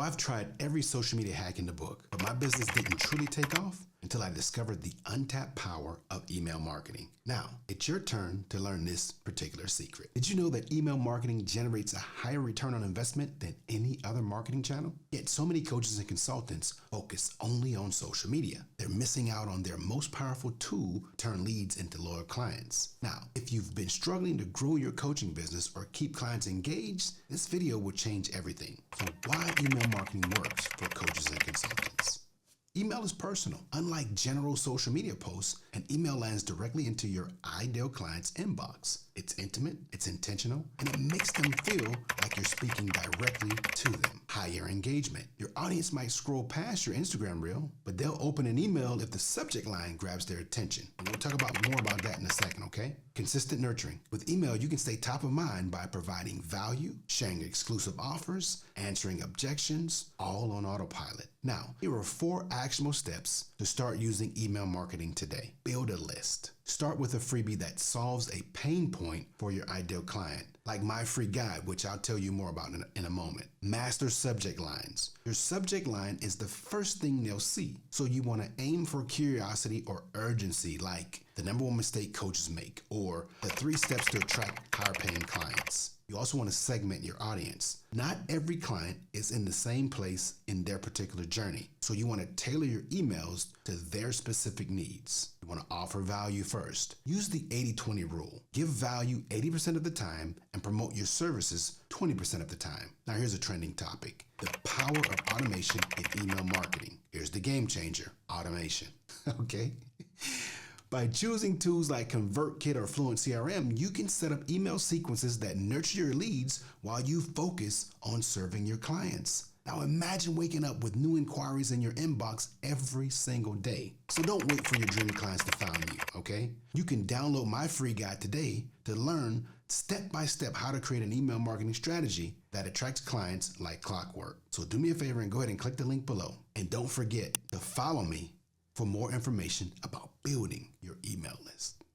I've tried every social media hack in the book, but my business didn't truly take off until I discovered the untapped power of email marketing. Now, it's your turn to learn this particular secret. Did you know that email marketing generates a higher return on investment than any other marketing channel? Yet so many coaches and consultants focus only on social media. They're missing out on their most powerful tool to turn leads into loyal clients. Now, if you've been struggling to grow your coaching business or keep clients engaged, this video will change everything. So why email marketing works for coaches and consultants. Email is personal. Unlike general social media posts, an email lands directly into your ideal client's inbox. It's intimate, it's intentional, and it makes them feel like you're speaking directly to them. Higher engagement. Your audience might scroll past your Instagram reel, but they'll open an email if the subject line grabs their attention. And we'll talk more about that in a second, okay? Consistent nurturing. With email, you can stay top of mind by providing value, sharing exclusive offers, answering objections, all on autopilot. Now, here are 4 actionable steps to start using email marketing today. Build a list. Start with a freebie that solves a pain point for your ideal client, like my free guide, which I'll tell you more about in a moment. Master subject lines. Your subject line is the first thing they'll see, so you want to aim for curiosity or urgency, like the #1 mistake coaches make, or the 3 steps to attract higher paying clients. You also want to segment your audience. Not every client is in the same place in their particular journey, so you want to tailor your emails to their specific needs. You want to offer value first. Use the 80-20 rule. Give value 80% of the time and promote your services 20% of the time. Now here's a trending topic: the power of automation in email marketing. Here's the game changer: automation. Okay? By choosing tools like ConvertKit or Fluent CRM, you can set up email sequences that nurture your leads while you focus on serving your clients. Now imagine waking up with new inquiries in your inbox every single day. So don't wait for your dream clients to find you, okay? You can download my free guide today to learn step-by-step how to create an email marketing strategy that attracts clients like clockwork. So do me a favor and go ahead and click the link below. And don't forget to follow me for more information about building your email list.